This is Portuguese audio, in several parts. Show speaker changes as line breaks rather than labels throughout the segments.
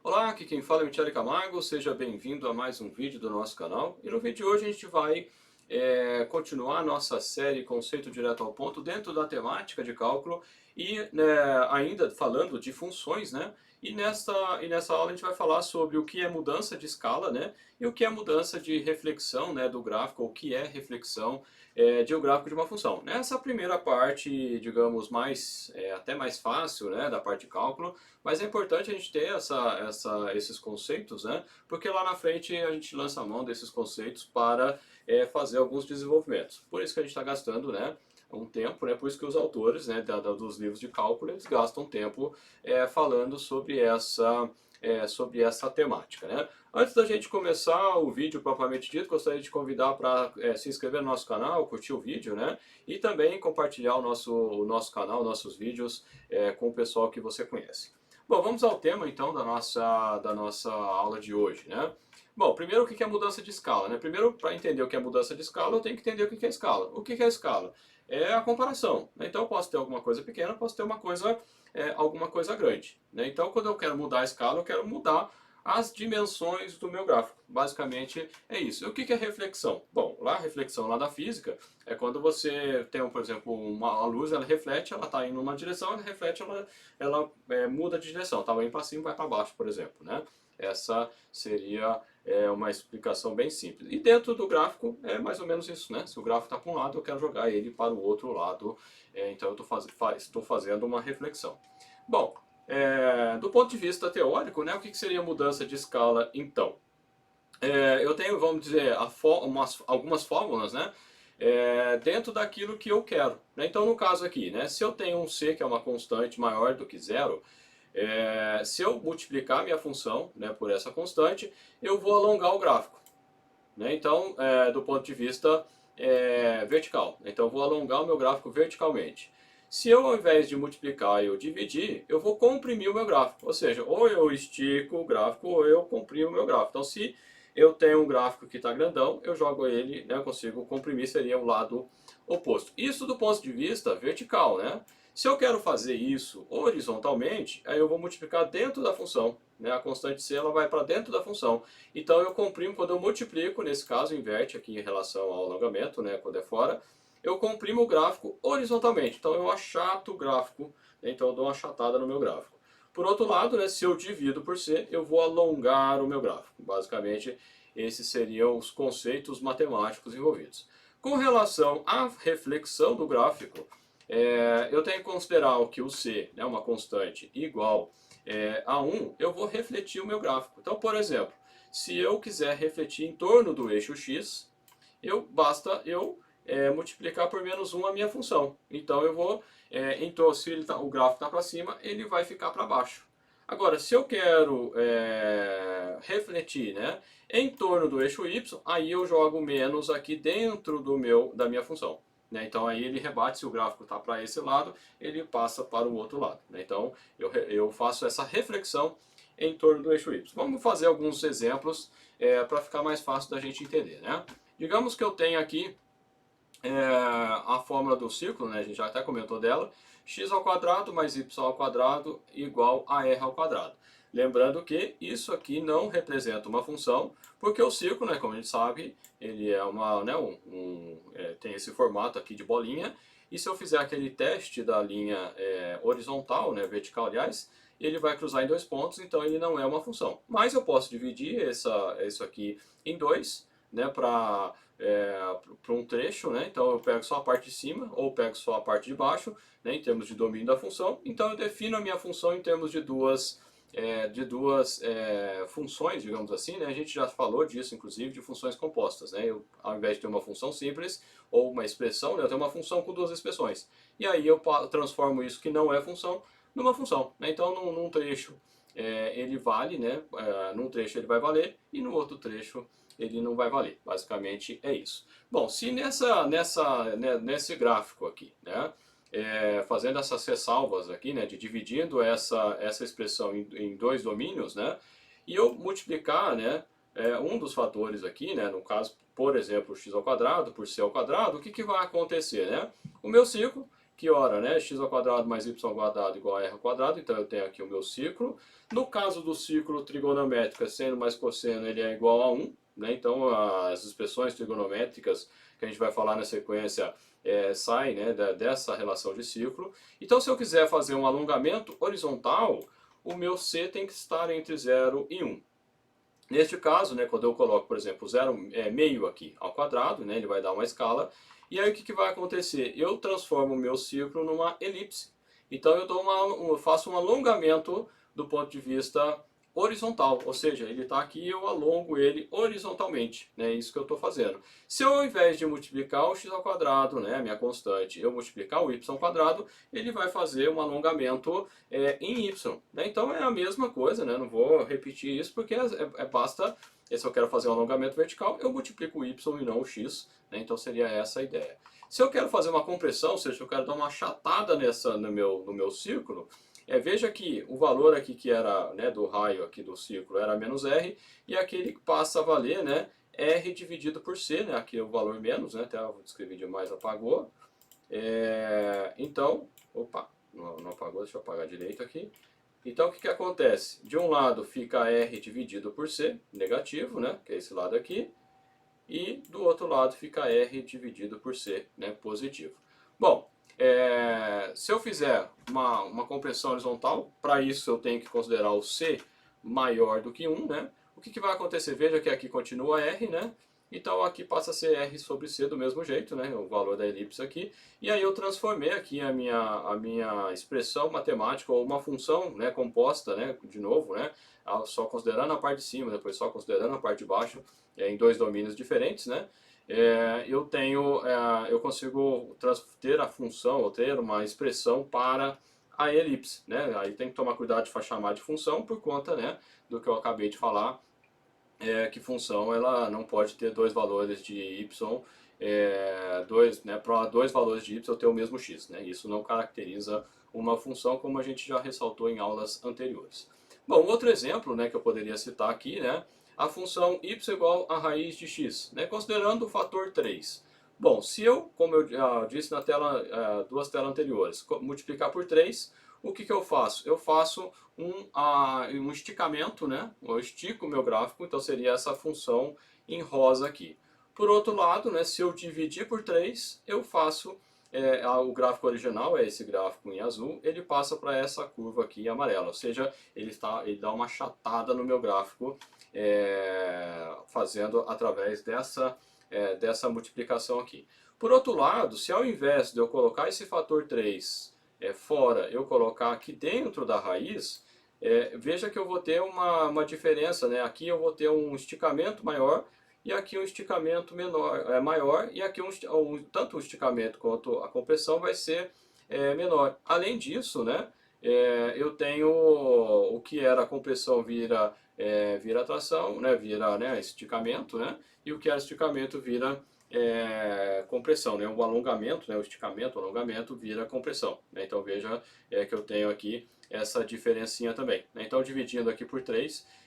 Olá, aqui quem fala é Michele Camargo, seja bem-vindo a mais um vídeo do nosso canal. E no vídeo de hoje a gente vai continuar a nossa série Conceito Direto ao Ponto dentro da temática de cálculo e ainda falando de funções, né? E nessa aula a gente vai falar sobre o que é mudança de escala, né? E o que é mudança de reflexão, né, do gráfico, ou o que é reflexão de um gráfico de uma função. Nessa primeira parte, digamos, até mais fácil, né, da parte de cálculo, mas é importante a gente ter esses conceitos, né? Porque lá na frente a gente lança a mão desses conceitos para fazer alguns desenvolvimentos. Por isso que a gente está gastando, né, um tempo, né? Por isso que os autores, né, dos livros de cálculo, eles gastam tempo falando sobre essa temática, né? Antes da gente começar o vídeo propriamente dito, gostaria de convidar para se inscrever no nosso canal, curtir o vídeo, né? E também compartilhar o nosso canal, nossos vídeos com o pessoal que você conhece. Bom, vamos ao tema então da nossa aula de hoje, né? Bom, primeiro o que é mudança de escala, né? Primeiro, para entender o que é mudança de escala, eu tenho que entender o que é escala. O que é escala? É a comparação, né? Então eu posso ter alguma coisa pequena, posso ter alguma coisa grande, né? Então quando eu quero mudar a escala, eu quero mudar as dimensões do meu gráfico. Basicamente é isso. E o que é reflexão? Bom, lá a reflexão lá da física é quando você tem, por exemplo, uma luz, ela reflete, ela está indo numa direção, ela reflete, ela muda de direção, tá indo para cima, vai para baixo, por exemplo, né? Essa seria uma explicação bem simples. E dentro do gráfico é mais ou menos isso, né? Se o gráfico está para um lado, eu quero jogar ele para o outro lado, então eu estou fazendo uma reflexão. Bom, do ponto de vista teórico, né, o que seria mudança de escala então? Eu tenho, vamos dizer, algumas fórmulas, né, dentro daquilo que eu quero, né? Então, no caso aqui, né, se eu tenho um c, que é uma constante maior do que zero, se eu multiplicar minha função, né, por essa constante, eu vou alongar o gráfico, né? Então, do ponto de vista vertical. Então, eu vou alongar o meu gráfico verticalmente. Se eu, ao invés de multiplicar, eu dividir, eu vou comprimir o meu gráfico. Ou seja, ou eu estico o gráfico, ou eu comprimo o meu gráfico. Então, se eu tenho um gráfico que está grandão, eu jogo ele, né, eu consigo comprimir, seria o lado oposto. Isso do ponto de vista vertical, né? Se eu quero fazer isso horizontalmente, aí eu vou multiplicar dentro da função, né? A constante c ela vai para dentro da função. Então eu comprimo, quando eu multiplico, nesse caso inverte aqui em relação ao alongamento, né, quando é fora, eu comprimo o gráfico horizontalmente. Então eu achato o gráfico, né? Então eu dou uma achatada no meu gráfico. Por outro lado, né, se eu divido por c, eu vou alongar o meu gráfico. Basicamente, esses seriam os conceitos matemáticos envolvidos. Com relação à reflexão do gráfico, eu tenho que considerar que o c, né, uma constante, igual a 1, eu vou refletir o meu gráfico. Então, por exemplo, se eu quiser refletir em torno do eixo x, basta eu multiplicar por menos 1 a minha função. Então eu vou, então, se o gráfico está para cima, ele vai ficar para baixo. Agora, se eu quero refletir, né, em torno do eixo y, aí eu jogo menos aqui dentro da minha função, né? Então aí ele rebate, se o gráfico está para esse lado, ele passa para o outro lado, né? Então eu faço essa reflexão em torno do eixo y. Vamos fazer alguns exemplos para ficar mais fácil da gente entender, né? Digamos que eu tenho aqui a fórmula do círculo, né? A gente já até comentou dela, x ao quadrado mais y ao quadrado igual a r ao quadrado. Lembrando que isso aqui não representa uma função, porque o círculo, né, como a gente sabe, ele é tem esse formato aqui de bolinha, e se eu fizer aquele teste da linha horizontal, né, vertical aliás, ele vai cruzar em dois pontos, então ele não é uma função. Mas eu posso dividir isso aqui em dois, né, para um trecho, né? Então eu pego só a parte de cima ou pego só a parte de baixo, né, em termos de domínio da função. Então eu defino a minha função em termos de duas funções, digamos assim, né? A gente já falou disso, inclusive, de funções compostas, né? Ao invés de ter uma função simples ou uma expressão, né, eu tenho uma função com duas expressões. E aí eu transformo isso que não é função numa função, né? Então num trecho ele vale, né? Num trecho ele vai valer e no outro trecho ele não vai valer. Basicamente é isso. Bom, se nesse gráfico aqui, né, fazendo essas ressalvas aqui, né, dividindo essa expressão em dois domínios, né, e eu multiplicar, né, um dos fatores aqui, né, no caso, por exemplo, x ao quadrado por c ao quadrado, o que vai acontecer, né? O meu círculo que ora, né, x ao quadrado mais y ao quadrado igual a r ao quadrado, então eu tenho aqui o meu círculo. No caso do círculo trigonométrico, seno mais cosseno, ele é igual a 1, né, então as expressões trigonométricas que a gente vai falar na sequência saem, né, dessa relação de círculo. Então se eu quiser fazer um alongamento horizontal, o meu c tem que estar entre 0 e 1. Neste caso, né, quando eu coloco, por exemplo, meio aqui ao quadrado, né, ele vai dar uma escala. E aí o que vai acontecer? Eu transformo o meu círculo numa elipse. Então eu faço um alongamento do ponto de vista horizontal, ou seja, ele está aqui e eu alongo ele horizontalmente, né? É isso que eu estou fazendo. Se eu, ao invés de multiplicar o x ao quadrado, né, minha constante, eu multiplicar o y ao quadrado, ele vai fazer um alongamento em y, né? Então é a mesma coisa, né? Não vou repetir isso porque basta, se eu quero fazer um alongamento vertical, eu multiplico o y e não o x, né? Então seria essa a ideia. Se eu quero fazer uma compressão, ou seja, eu quero dar uma achatada no meu círculo, veja que o valor aqui que era, né, do raio aqui do círculo era menos r, e aqui ele passa a valer, né, r dividido por c, né, aqui é o valor menos, né, até eu escrevi demais, apagou. Então, opa, não apagou, deixa eu apagar direito aqui. Então o que acontece? De um lado fica r dividido por c, negativo, né, que é esse lado aqui, e do outro lado fica r dividido por c, né, positivo. Bom, se eu fizer uma compressão horizontal, para isso eu tenho que considerar o c maior do que 1, né? O que vai acontecer? Veja que aqui continua r, né? Então aqui passa a ser r sobre c do mesmo jeito, né? O valor da elipse aqui. E aí eu transformei aqui a minha expressão matemática, ou uma função, né, composta, né, de novo, né? Só considerando a parte de cima, depois só considerando a parte de baixo, em dois domínios diferentes, né? Eu consigo ter a função, ou ter uma expressão para a elipse, né? Aí tem que tomar cuidado de chamar de função por conta, né, do que eu acabei de falar, que função ela não pode ter dois valores de y, né, para dois valores de y ter o mesmo x, né? Isso não caracteriza uma função, como a gente já ressaltou em aulas anteriores. Bom, outro exemplo, né, que eu poderia citar aqui, né, a função y igual a raiz de x, né, considerando o fator 3. Bom, se eu, como eu disse na duas telas anteriores, multiplicar por 3, o que eu faço? Eu faço um esticamento, né? Eu estico o meu gráfico, então seria essa função em rosa aqui. Por outro lado, né, se eu dividir por 3, eu faço o gráfico original, é esse gráfico em azul, ele passa para essa curva aqui em amarelo, ou seja, ele dá uma achatada no meu gráfico, fazendo através dessa multiplicação aqui. Por outro lado, se ao invés de eu colocar esse fator 3 fora, eu colocar aqui dentro da raiz, veja que eu vou ter uma diferença, né? Aqui eu vou ter um esticamento maior, e aqui um esticamento maior, e aqui tanto o esticamento quanto a compressão vai ser menor. Além disso, né, eu tenho o que era a compressão vira tração, né, vira, né, esticamento, né, e o que era esticamento vira compressão, né, o alongamento, né, o alongamento vira compressão, né, então veja que eu tenho aqui essa diferencinha também, né, então dividindo aqui por 3,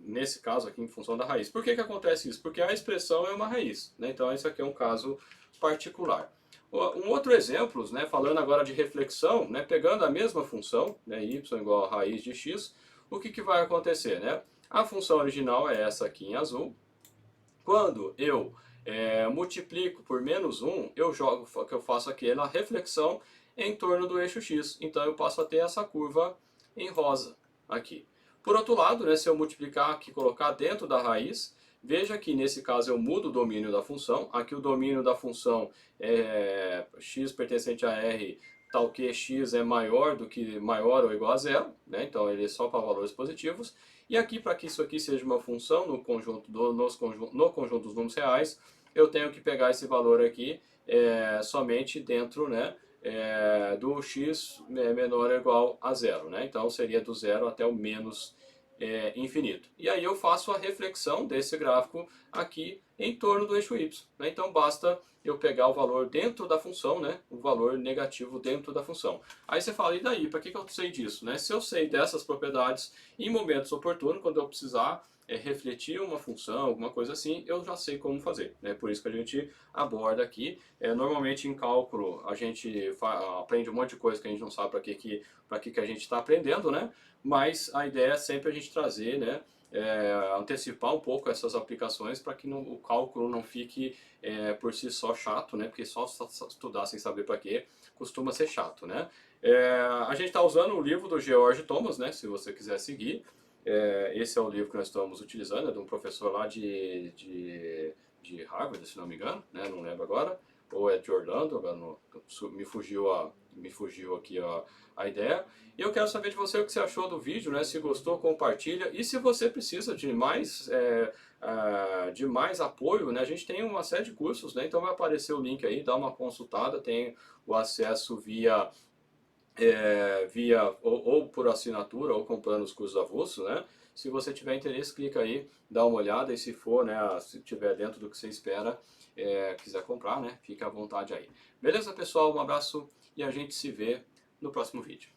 nesse caso aqui em função da raiz. Por que acontece isso? Porque a expressão é uma raiz, né, então esse aqui é um caso particular. Um outro exemplo, né, falando agora de reflexão, né, pegando a mesma função, né, y igual a raiz de x, o que vai acontecer? Né? A função original é essa aqui em azul. Quando eu multiplico por menos 1, eu faço aquela reflexão em torno do eixo x. Então eu passo a ter essa curva em rosa aqui. Por outro lado, né, se eu multiplicar aqui e colocar dentro da raiz, veja que nesse caso eu mudo o domínio da função. Aqui o domínio da função é x pertencente a r, tal que x é maior ou igual a zero, né? Então ele é só para valores positivos. E aqui, para que isso aqui seja uma função no conjunto dos números reais, eu tenho que pegar esse valor aqui somente dentro, né, do x menor ou igual a zero, né? Então seria do zero até o menos infinito. E aí eu faço a reflexão desse gráfico aqui em torno do eixo y, né? Então basta eu pegar o valor dentro da função, né? O valor negativo dentro da função. Aí você fala, e daí? Para que eu sei disso? Né? Se eu sei dessas propriedades, em momentos oportunos, quando eu precisar refletir uma função, alguma coisa assim, eu já sei como fazer, né? Por isso que a gente aborda aqui. Normalmente em cálculo a gente aprende um monte de coisa que a gente não sabe para que a gente está aprendendo, né? Mas a ideia é sempre a gente trazer, né? Antecipar um pouco essas aplicações para que o cálculo não fique por si só chato, né? Porque só estudar sem saber para quê costuma ser chato, né? A gente está usando o livro do George Thomas, né? Se você quiser seguir. Esse é o livro que nós estamos utilizando, é de um professor lá de Harvard, se não me engano, né? Não lembro agora, ou é de Orlando, agora me fugiu aqui a ideia. E eu quero saber de você o que você achou do vídeo, né? Se gostou, compartilha. E se você precisa de mais apoio, né? A gente tem uma série de cursos, né? Então vai aparecer o link aí, dá uma consultada, tem o acesso via ou por assinatura ou comprando os cursos avulsos, né? Se você tiver interesse, clica aí, dá uma olhada e se for, né, se tiver dentro do que você espera, quiser comprar, né, fica à vontade aí. Beleza, pessoal? Um abraço e a gente se vê no próximo vídeo.